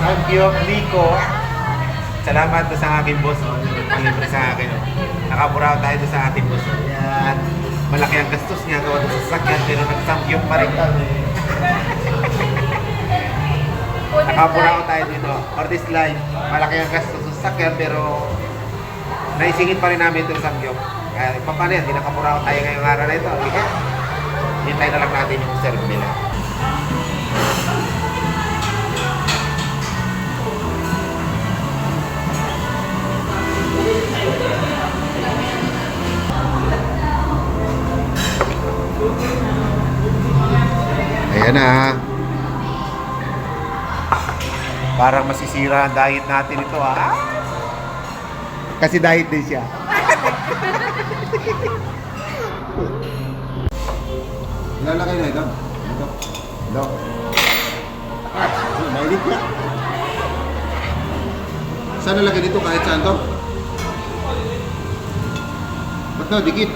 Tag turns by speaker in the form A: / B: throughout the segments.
A: Samgyup Nico. Salamat doon sa aking boss. Ang libre sa akin. Nakapuraw tayo doon sa ating boss. Yan. Malaki ang gastos niya gawa doon sa sasakyan pero nag-samgyup pa rin kami. Nakapuraw tayo dito. For this life, malaki ang gastos sa sasakyan pero naisingit pa rin namin itong samgyup. Kaya paano yan? Hindi nakapuraw tayo ngayong araw na ito. Okay? Hintay na lang natin yung serve nila. Ayan na. Parang masisira ang diet natin ito ha. Kasi diet din siya. Ilalagay na ito. Ito. Mainit ka. Saan nalagay dito kahit saan to? Ba't na? Dikit.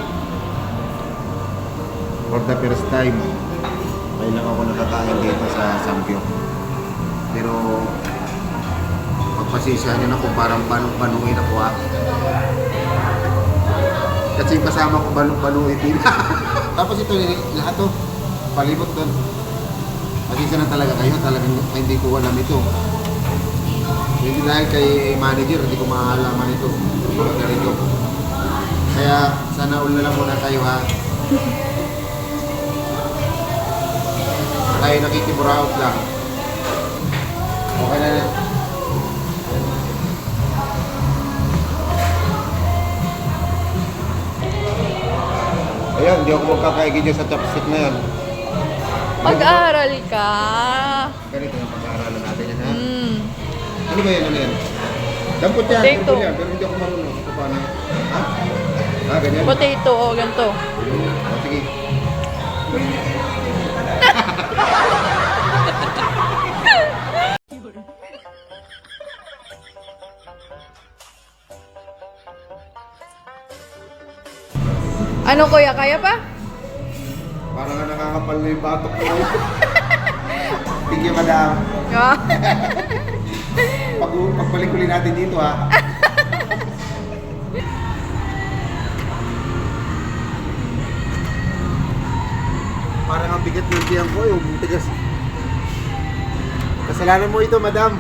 A: For the first time, may lang ako nakakain dito sa Samgyup. Pero pagpasisya niyo na kung parang banong-banuin ako ha. Kasi yung kasama ko banong-banuin din. Tapos ito, lahat to, palibot doon. Pasisya na talaga kayo, talagang hindi ko alam ito. Hindi dahil kay manager, hindi ko maalaman ito. Mga ganito. Kaya sana all na lang muna kayo ha. Tayo nakikiburaot lang. Okay na na. Ayan, hindi ako magkakaigin dyan sa chopstick na yan.
B: Pag-aaral ka.
A: Ganito yung pag-aaralan natin yan ha. Ano ba yan? Ano yan? Dampot yan.
B: Potato.
A: Dampot yan. Pero hindi ako marunong. Ito paano? Ha? Ha, ganyan?
B: Potato o ganito.
A: O, sige.
B: Ano kuya, kaya pa?
A: Parang nga nakakapal na yung batok ko. Sige, madam.
B: Ah.
A: Pagbalik uli natin dito ha. Parang ang bigat ng tiyan ko, yung tigas. Kasalanan mo ito, madam.